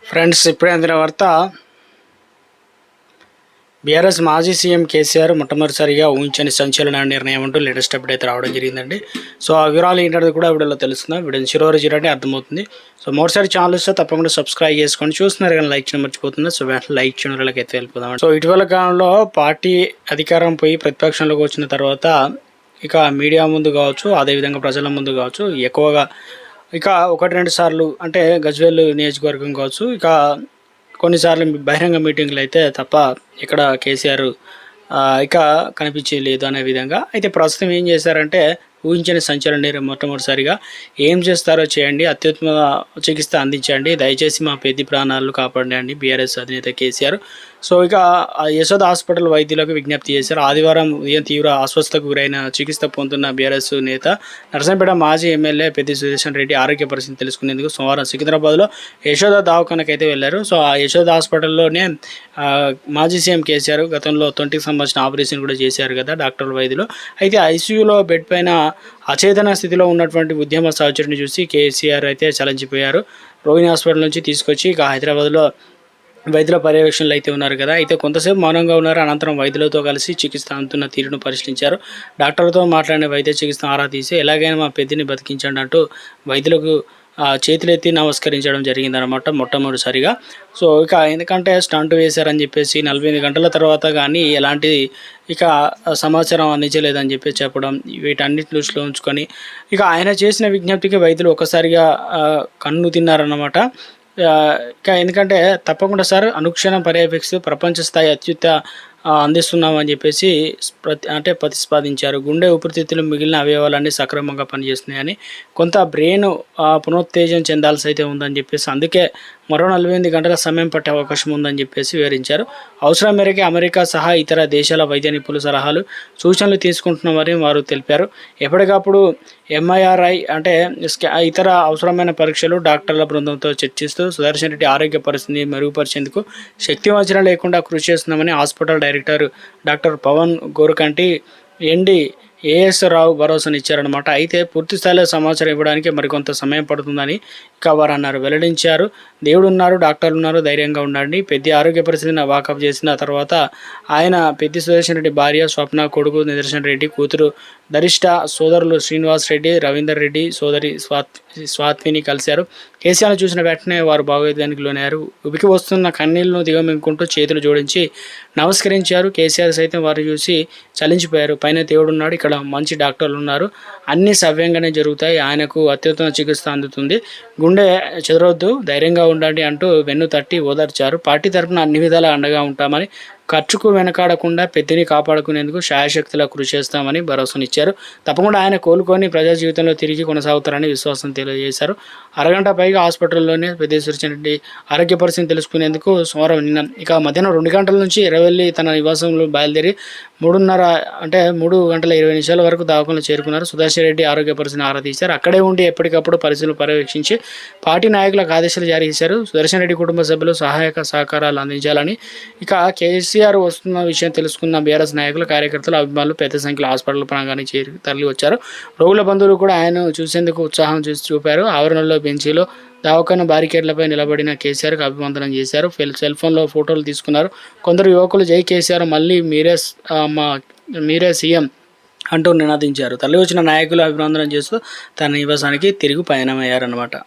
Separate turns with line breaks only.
Friends, ఇప్పుడే అందిన వార్త. బీఆర్ఎస్ మాజీ సీఎం కేసీఆర్ మొట్టమొదటిసారిగా ఊహించని సంచలన నిర్ణయం అంటూ లేటెస్ట్ అప్డేట్ అయితే రావడం జరిగిందండి. సో ఆ వివరాలు ఏంటంటే కూడా వీడియోలో తెలుస్తుందా, వీడియోని చివరి చూడండి అర్థమవుతుంది. సో మరోసారి ఛానల్ వస్తే తప్పకుండా సబ్స్క్రైబ్ చేసుకోండి. చూస్తున్నారు కానీ లైక్ చేయడం మర్చిపోతుంది. సో లైక్ చేయడం వాళ్ళకి అయితే వెళ్ళిపోదాం. సో ఇటీవల కాలంలో పార్టీ అధికారం పోయి ప్రతిపక్షంలోకి వచ్చిన తర్వాత ఇక మీడియా ముందు కావచ్చు, అదేవిధంగా ప్రజల ముందు కావచ్చు, ఎక్కువగా ఇక 1-2 సార్లు అంటే గజ్వేల్ నియోజకవర్గం కావచ్చు, ఇక కొన్నిసార్లు బహిరంగ మీటింగ్లు అయితే తప్ప ఇక్కడ కేసీఆర్ ఇక కనిపించలేదు అనే విధంగా అయితే ప్రస్తుతం ఏం చేశారంటే ఊహించని సంచలన మొట్టమొదటిసారిగా ఏం చేస్తారో చేయండి, అత్యుత్తమ చికిత్స అందించండి, దయచేసి మా పెద్ద ప్రాణాలను కాపాడండి బీఆర్ఎస్ అధినేత కేసీఆర్. సో ఇక యశోద హాస్పిటల్ వైద్యులకు విజ్ఞప్తి చేశారు. ఆదివారం ఉదయం తీవ్ర అస్వస్థతకు గురైన చికిత్స పొందుతున్న బీఆర్ఎస్ నేత నరసంపేట మాజీ ఎమ్మెల్యే పెద్ది సుదర్శన్ రెడ్డి ఆరోగ్య పరిస్థితి తెలుసుకునేందుకు సోమవారం సికింద్రాబాద్లో యశోద దవాఖానకు అయితే వెళ్లారు. సో ఆ యశోద హాస్పిటల్లోనే మాజీ సీఎం కేసీఆర్ గతంలో 20కి సంబంధించిన ఆపరేషన్ కూడా చేశారు కదా డాక్టర్ వైద్యులు. అయితే ఐసీయూలో బెడ్ పైన అచేతన స్థితిలో ఉన్నటువంటి ఉద్యమ సహచరుని చూసి కేసీఆర్ అయితే చలించిపోయారు. రోహిణి హాస్పిటల్ నుంచి తీసుకొచ్చి ఇక హైదరాబాద్లో వైద్యుల పర్యవేక్షణలు అయితే ఉన్నారు కదా. అయితే కొంతసేపు మౌనంగా ఉన్నారు. అనంతరం వైద్యులతో కలిసి చికిత్స అందుతున్న తీరును పరిశీలించారు. డాక్టర్లతో మాట్లాడిన వైద్య చికిత్స ఆరా తీసి ఎలాగైనా మా పెద్దని బతికించండి అంటూ వైద్యులకు చేతులెత్తి నమస్కరించడం జరిగిందనమాట మొట్టమొదటిసారిగా. సో ఇక ఎందుకంటే స్టంట్ వేశారని చెప్పేసి 48 గంటల తర్వాత కానీ ఎలాంటి ఇక సమాచారం అందించలేదని చెప్పి చెప్పడం, వీటన్నిటి దృష్టిలో ఉంచుకొని ఇక ఆయన చేసిన విజ్ఞప్తికి వైద్యులు ఒక్కసారిగా కన్ను తిన్నారన్నమాట. ఇక ఎందుకంటే తప్పకుండా సార్ అనుక్షణం పర్యవేక్షిస్తూ ప్రపంచ స్థాయి అందిస్తున్నామని చెప్పేసి ప్రతిపాదించారు. గుండె ఊపిరితిత్తులు మిగిలిన అవయవాలన్నీ సక్రమంగా పనిచేస్తున్నాయని, కొంత బ్రెయిన్ పునరుత్తేజం చెందాల్సి అయితే ఉందని చెప్పేసి అందుకే మరో 48 గంటల సమయం పట్టే అవకాశం ఉందని చెప్పేసి వివరించారు. అవసరం మేరకు అమెరికా సహా ఇతర దేశాల వైద్య నిపుణుల సలహాలు సూచనలు తీసుకుంటున్నామని వారు తెలిపారు. ఎప్పటికప్పుడు ఎంఐఆర్ఐ అంటే ఇతర అవసరమైన పరీక్షలు డాక్టర్ల బృందంతో చర్చిస్తూ సుదర్శన్ రెడ్డి ఆరోగ్య పరిస్థితిని మెరుగుపరిచేందుకు శక్తివంచన లేకుండా కృషి చేస్తున్నామని hospital director doctor Pawan Gorakanti ఎండి ఏఎస్ రావు భరోసానిచ్చారనమాట. అయితే పూర్తి స్థాయిలో సమాచారం ఇవ్వడానికి మరికొంత సమయం పడుతుందని ఇక వారు అన్నారు, వెల్లడించారు. దేవుడు ఉన్నారు, డాక్టర్లు ఉన్నారు, ధైర్యంగా ఉండండి. పెద్ద ఆరోగ్య పరిస్థితిని వాకప్ చేసిన తర్వాత ఆయన పెద్ది సుదర్శన్ రెడ్డి భార్య స్వప్న, కొడుకు నిదర్శన్ రెడ్డి, కూతురు ధరిష్ట, సోదరులు శ్రీనివాస్ రెడ్డి, రవీందర్ రెడ్డి, సోదరి స్వాత్విని కలిశారు. కేసీఆర్ను చూసిన వెంటనే వారు భావోద్వేగానికి లోనయ్యారు. ఉబికి వస్తున్న కన్నీళ్లను దిగమింగుకుంటూ చేతులు జోడించి నమస్కరించారు. కేసీఆర్ సైతం వారు చూసి చలించిపోయారు. పైన దేవుడు ఉన్నాడు, ఇక్కడ మంచి డాక్టర్లు ఉన్నారు, అన్నీ సవ్యంగానే జరుగుతాయి, ఆయనకు అత్యుత్తమ చికిత్స అందుతుంది, గుండె చెదరొద్దు, ధైర్యంగా ఉండండి అంటూ వెన్ను తట్టి ఓదార్చారు. పార్టీ తరఫున అన్ని విధాలా అండగా ఉంటామని, ఖర్చుకు వెనకాడకుండా పెద్దని కాపాడుకునేందుకు శాయశక్తిలా కృషి చేస్తామని భరోసానిచ్చారు. తప్పకుండా ఆయన కోలుకొని ప్రజా జీవితంలో తిరిగి కొనసాగుతారని విశ్వాసం తెలియజేశారు. అరగంట పైగా హాస్పిటల్లోనే పెద్ది సుదర్శన్ రెడ్డి ఆరోగ్య పరిస్థితిని తెలుసుకునేందుకు సోమవారం నిన్న ఇక మధ్యాహ్నం 2 గంటల నుంచి ఎర్రవెల్లి తన నివాసంలో బయలుదేరి 3:20 వరకు దవాఖానలో చేరుకున్నారు. సుదర్శన్ రెడ్డి ఆరోగ్య పరిస్థితిని ఆరా తీశారు. అక్కడే ఉండి ఎప్పటికప్పుడు పరిస్థితులు పర్యవేక్షించి పార్టీ నాయకులకు ఆదేశాలు జారీ చేశారు. సుదర్శన్ రెడ్డి కుటుంబ సభ్యులు సహకారాలు అందించాలని, ఇక కేసీఆర్ వస్తున్న విషయం తెలుసుకున్న బీఆర్ఎస్ నాయకులు, కార్యకర్తలు, అభిమానులు పెద్ద సంఖ్యలో హాస్పిటల్ ప్రాంగానికి తరలి వచ్చారు. రోగుల బంధువులు కూడా ఆయన చూసేందుకు ఉత్సాహం చూపారు. ఆవరణలో బెంచీలో దవాఖాన బారికేడ్లపై నిలబడిన కేసీఆర్కు అభివందనం చేశారు. సెల్ ఫోన్లో ఫోటోలు తీసుకున్నారు. కొందరు యువకులు జై కేసీఆర్, మళ్ళీ మీరే సీఎం అంటూ నినాదించారు. తరలి వచ్చిన నాయకులు అభినందనం చేస్తూ తన నివాసానికి తిరిగి పయనమయ్యారన్నమాట.